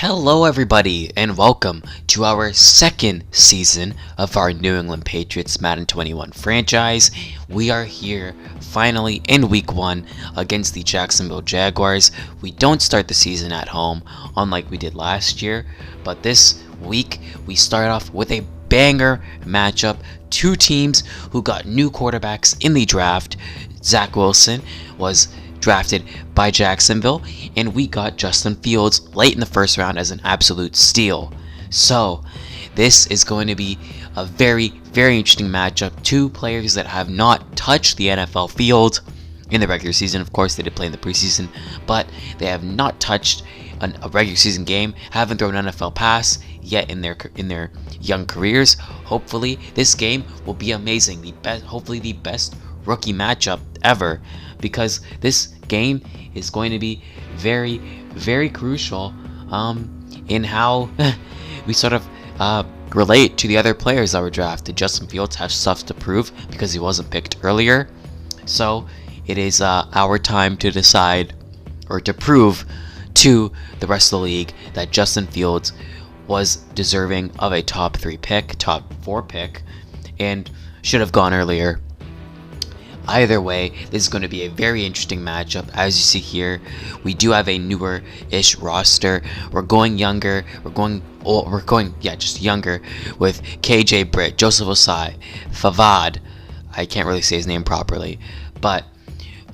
Hello everybody and welcome to our second season of our New England Patriots Madden 21 franchise. We are here finally in week 1 against the Jacksonville Jaguars. We don't start the season at home unlike we did last year, but this week we start off with a banger matchup. Two teams who got new quarterbacks in the draft. Zach Wilson was drafted by Jacksonville, and we got Justin Fields late in the first round as an absolute steal. So this is going to be a very interesting matchup. Two players that have not touched the NFL field in the regular season. Of course, they did play in the preseason, but they have not touched a regular season game, haven't thrown an NFL pass yet in their young careers. Hopefully this game will be amazing. Hopefully the best rookie matchup ever, because this game is going to be very crucial in how we sort of relate to the other players that were drafted. Justin Fields has stuff to prove because he wasn't picked earlier, so it is our time to decide, or to prove to the rest of the league, that Justin Fields was deserving of a top 4 pick and should have gone earlier. Either way, this is going to be a very interesting matchup. As you see here, we do have a newer-ish roster. We're going younger. Just younger, with KJ Britt, Joseph Osai, Favad. I can't really say his name properly, but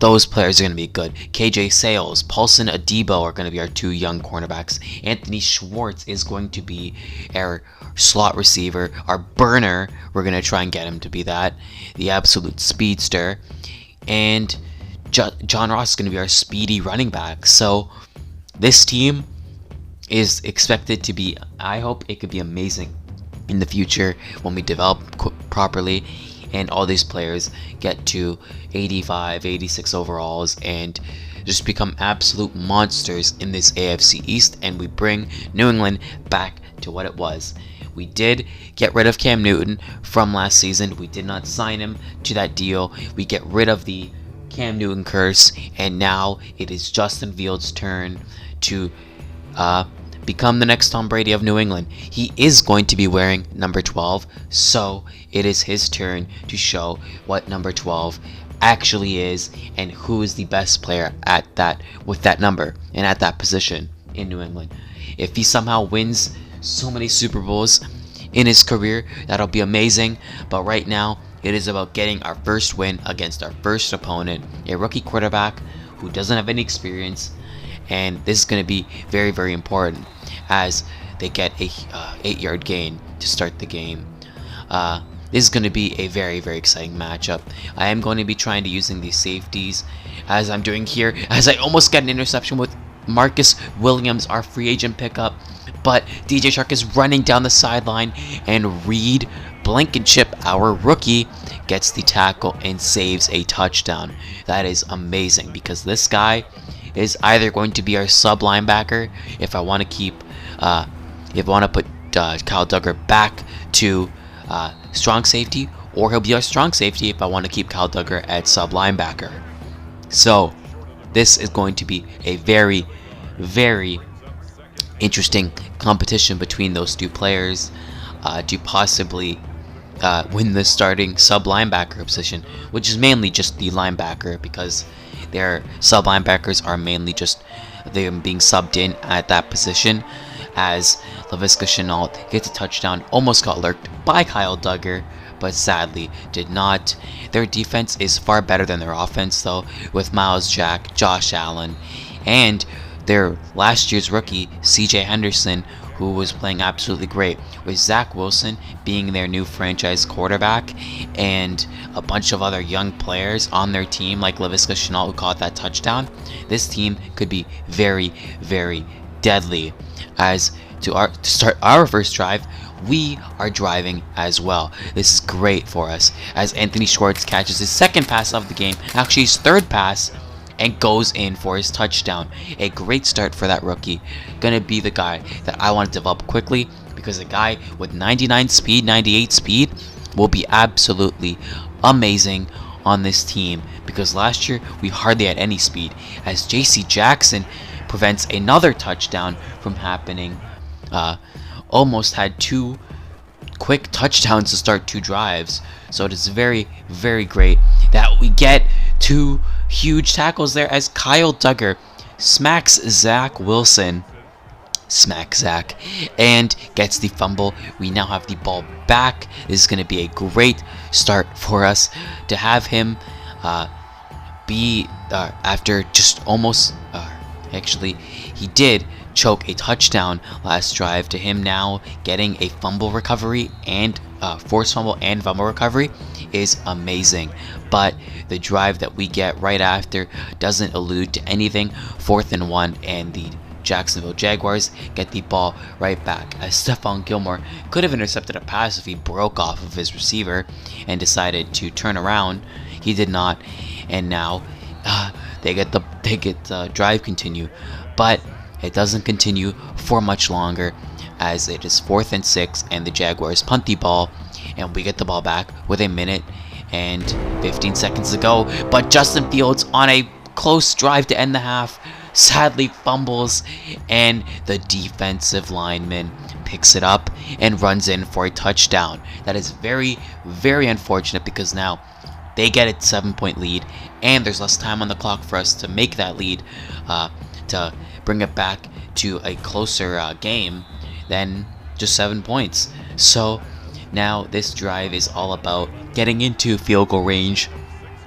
those players are going to be good. KJ Sales, Paulson Adebo are going to be our two young cornerbacks. Anthony Schwartz is going to be our slot receiver, our burner. We're going to try and get him to be that, the absolute speedster. And John Ross is going to be our speedy running back. So this team is expected to be, I hope it could be amazing in the future when we develop properly and all these players get to 85, 86 overalls and just become absolute monsters in this AFC East, and we bring New England back to what it was. We did get rid of Cam Newton from last season. We did not sign him to that deal. We get rid of the Cam Newton curse, and now it is Justin Fields' turn to become the next Tom Brady of New England. He is going to be wearing number 12, so it is his turn to show what number 12 actually is and who is the best player with that number and at that position in New England. If he somehow wins so many Super Bowls in his career, that'll be amazing. But right now, it is about getting our first win against our first opponent, a rookie quarterback who doesn't have any experience. And this is going to be very important, as they get a 8-yard gain to start the game. This is going to be a very exciting matchup. I am going to be trying to using these safeties, as I'm doing here, as I almost get an interception with Marcus Williams, our free agent pickup. But DJ Shark is running down the sideline, and Reed Blankenship, our rookie, gets the tackle and saves a touchdown. That is amazing, because this guy is either going to be our sub linebacker if I want to put Kyle Duggar back to strong safety, or he'll be our strong safety if I want to keep Kyle Duggar at sub linebacker. So this is going to be a very interesting competition between those two players to possibly win the starting sub linebacker position, which is mainly just the linebacker, because their sub linebackers are mainly just them being subbed in at that position, as Laviska Shenault gets a touchdown, almost got lurked by Kyle Duggar, but sadly did not. Their defense is far better than their offense, though, with Miles Jack, Josh Allen, and their last year's rookie, CJ Henderson, who was playing absolutely great, with Zach Wilson being their new franchise quarterback, and a bunch of other young players on their team, like Laviska Shenault, who caught that touchdown. This team could be very deadly. As to start our first drive, we are driving as well. This is great for us, as Anthony Schwartz catches his second pass of the game, actually his third pass, and goes in for his touchdown. A great start for that rookie. Gonna be the guy that I want to develop quickly, because a guy with 99 speed, 98 speed will be absolutely amazing on this team, because last year we hardly had any speed, as JC Jackson prevents another touchdown from happening. Almost had 2 quick touchdowns to start 2 drives. So it is very, very great that we get 2 huge tackles there as Kyle Duggar smacks Zach Wilson. And gets the fumble. We now have the ball back. This is going to be a great start for us to have him be after just almost actually he did choke a touchdown last drive, to him now getting a fumble recovery and forced fumble and fumble recovery is amazing. But the drive that we get right after doesn't allude to anything. 4th and 1, and the Jacksonville Jaguars get the ball right back, as Stephon Gilmore could have intercepted a pass if he broke off of his receiver and decided to turn around. He did not, and now they get the drive continue, but it doesn't continue for much longer, as it is 4th and 6, and the Jaguars punt the ball, and we get the ball back with 1 minute and 15 seconds to go. But Justin Fields, on a close drive to end the half, sadly fumbles, and the defensive lineman picks it up and runs in for a touchdown. That is very, very unfortunate, because now they get a 7-point lead, and there's less time on the clock for us to make that lead, to bring it back to a closer game than just 7 points. So now this drive is all about getting into field goal range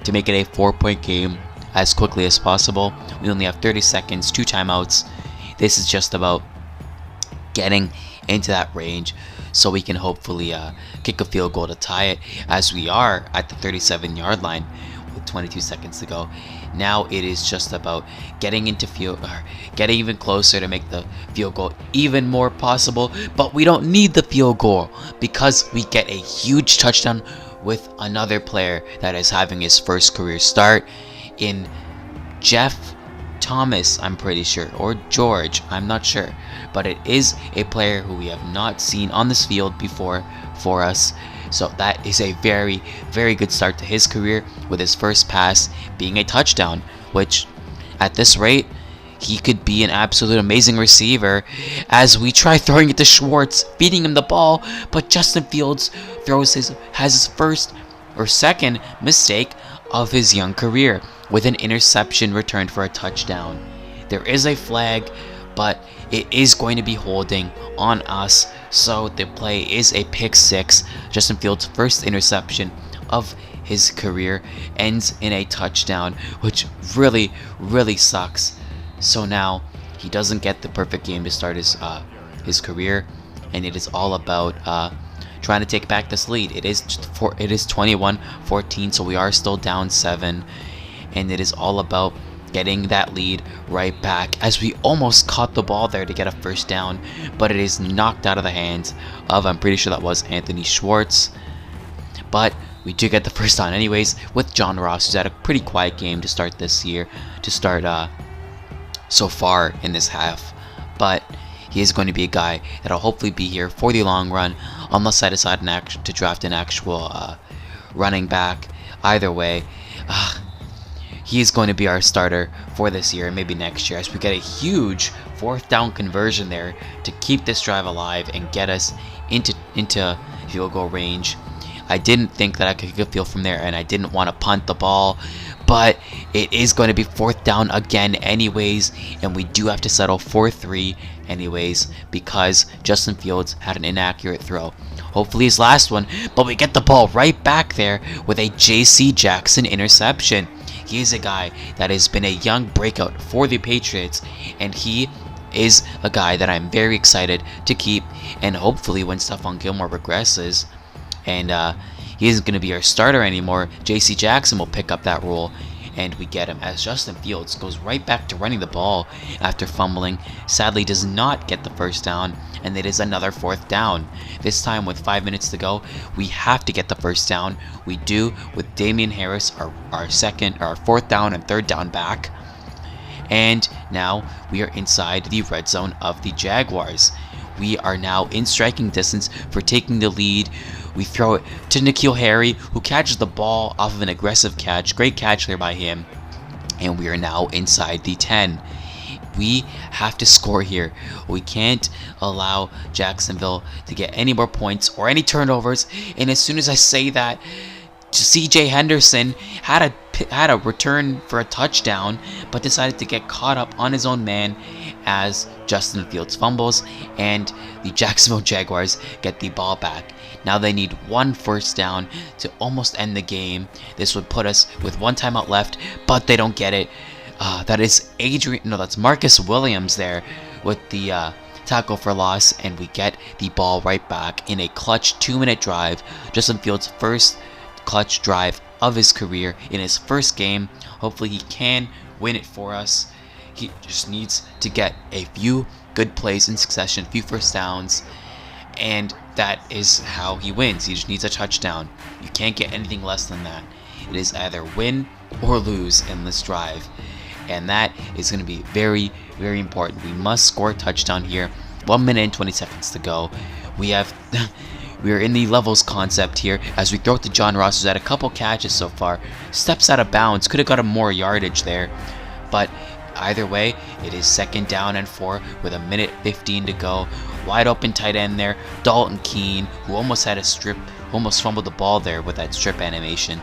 to make it a 4-point game as quickly as possible. We only have 30 seconds, 2 timeouts. This is just about getting into that range so we can hopefully kick a field goal to tie it, as we are at the 37-yard line with 22 seconds to go. Now it is just about getting into getting even closer to make the field goal even more possible. But we don't need the field goal, because we get a huge touchdown with another player that is having his first career start in Jeff Thomas, I'm pretty sure, or George, I'm not sure, but it is a player who we have not seen on this field before for us. So that is a very, very good start to his career, with his first pass being a touchdown, which at this rate, he could be an absolute amazing receiver, as we try throwing it to Schwartz, feeding him the ball, but Justin Fields has his first or second mistake of his young career, with an interception returned for a touchdown. There is a flag, but it is going to be holding on us, so the play is a pick 6. Justin Fields' first interception of his career ends in a touchdown, which really, really sucks. So now he doesn't get the perfect game to start his career, and it is all about trying to take back this lead. It is 21-14, so we are still down 7, and it is all about getting that lead right back, as we almost caught the ball there to get a first down, but it is knocked out of the hands of, I'm pretty sure that was Anthony Schwartz. But we do get the first down anyways, with John Ross, who's had a pretty quiet game to start this year, so far in this half. But he is going to be a guy that'll hopefully be here for the long run, unless I decide to draft an actual running back. Either way, he is going to be our starter for this year and maybe next year, as we get a huge 4th down conversion there to keep this drive alive and get us into field goal range. I didn't think that I could get a field from there, and I didn't want to punt the ball, but it is going to be 4th down again anyways, and we do have to settle for 3 anyways, because Justin Fields had an inaccurate throw. Hopefully his last one, but we get the ball right back there with a J.C. Jackson interception. He is a guy that has been a young breakout for the Patriots, and he is a guy that I'm very excited to keep, and hopefully when Stephon Gilmore regresses and he isn't going to be our starter anymore, J.C. Jackson will pick up that role, and we get him, as Justin Fields goes right back to running the ball after fumbling. Sadly does not get the first down, and it is another 4th down. This time with 5 minutes to go, we have to get the first down. We do, with Damian Harris, our 4th down and 3rd down back. And now we are inside the red zone of the Jaguars. We are now in striking distance for taking the lead. We throw it to N'Keal Harry, who catches the ball off of an aggressive catch. Great catch there by him. And we are now inside the 10. we have to score here. We can't allow Jacksonville to get any more points or any turnovers. And as soon as I say that, CJ Henderson had a return for a touchdown, but decided to get caught up on his own man as Justin Fields fumbles, and the Jacksonville Jaguars get the ball back. Now they need one first down to almost end the game. This would put us with one timeout left, but they don't get it. That's Marcus Williams there with the tackle for loss, and we get the ball right back in a clutch 2-minute drive. Justin Fields' first clutch drive of his career in his first game. Hopefully he can win it for us. He just needs to get a few good plays in succession, a few first downs, and that is how he wins. He just needs a touchdown. You can't get anything less than that. It is either win or lose in this drive, and that is going to be very, very important. We must score a touchdown here. 1 minute and 20 seconds to go. We are in the levels concept here as we throw it to John Ross, who's had a couple catches so far. Steps out of bounds. Could have got him more yardage there. But either way, it is 2nd down and 4 with 1 minute 15 to go. Wide open tight end there. Dalton Keene, who almost had a strip, almost fumbled the ball there with that strip animation,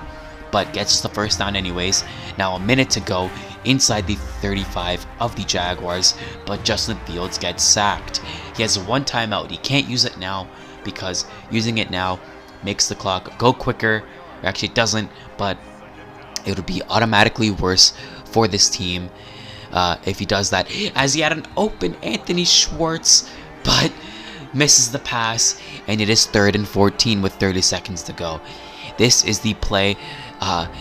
but gets the first down anyways. Now 1 minute to go inside the 35 of the Jaguars, but Justin Fields gets sacked. He has one timeout. He can't use it now, because using it now makes the clock go quicker. Actually, it doesn't, but it would be automatically worse for this team if he does that. As he had an open Anthony Schwartz, but misses the pass, and it is 3rd and 14 with 30 seconds to go. This is the play.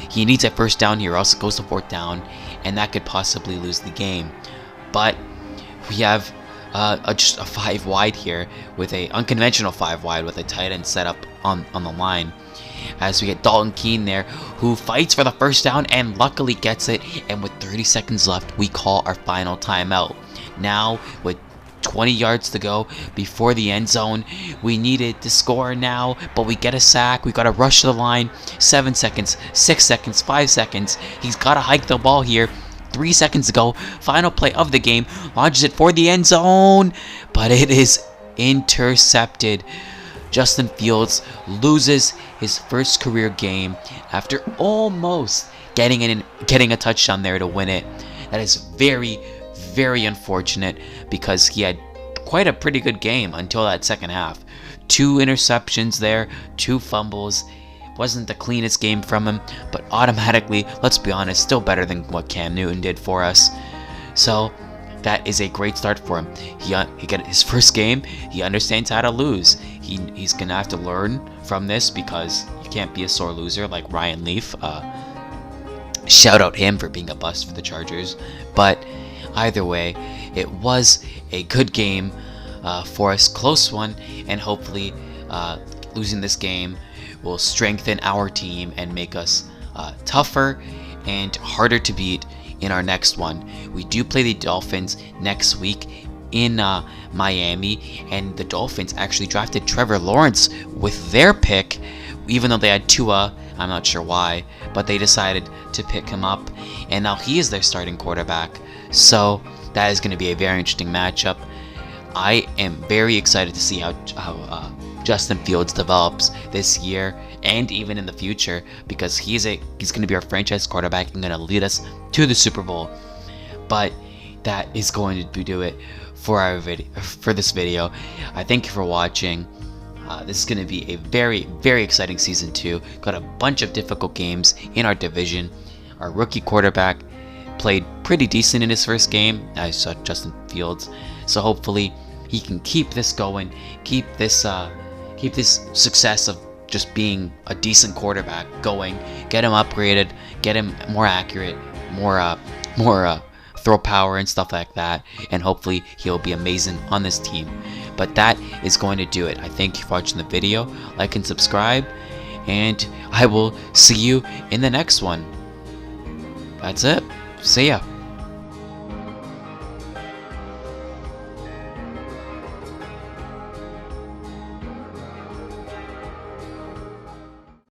He needs a first down here, or else it goes to 4th down, and that could possibly lose the game. But we have just a 5 wide here, with a unconventional 5 wide with a tight end set up on the line, as we get Dalton Keene there, who fights for the first down and luckily gets it. And with 30 seconds left, we call our final timeout. Now with 20 yards to go before the end zone, we needed to score now, but we get a sack. We got to rush to the line. 7 seconds, 6 seconds, 5 seconds. He's got to hike the ball here. 3 seconds to go. Final play of the game. Launches it for the end zone, but it is intercepted. Justin Fields loses his first career game after almost getting a touchdown there to win it. That is very, very unfortunate, because he had quite a pretty good game until that second half. 2 interceptions there, 2 fumbles. Wasn't the cleanest game from him, but automatically, let's be honest, still better than what Cam Newton did for us. So that is a great start for him. He got his first game. He understands how to lose. He's gonna have to learn from this, because you can't be a sore loser like Ryan Leaf. Shout out him for being a bust for the Chargers. But either way, it was a good game for us, close one, and hopefully losing this game will strengthen our team and make us tougher and harder to beat in our next one. We do play the Dolphins next week in Miami, and the Dolphins actually drafted Trevor Lawrence with their pick, even though they had Tua. I'm not sure why, but they decided to pick him up, and now he is their starting quarterback. So that is going to be a very interesting matchup. I am very excited to see how Justin Fields develops this year and even in the future, because he's going to be our franchise quarterback and going to lead us to the Super Bowl. But that is going to do it for this video. I thank you for watching. This is going to be a very, very exciting season 2. Got a bunch of difficult games in our division. Our rookie quarterback played pretty decent in his first game. I saw Justin Fields, so hopefully he can keep this going, keep this success of just being a decent quarterback going, get him upgraded, get him more accurate, more throw power and stuff like that, and hopefully he'll be amazing on this team. But that is going to do it. I thank you for watching the video. Like and subscribe, and I will see you in the next one. That's it. See ya.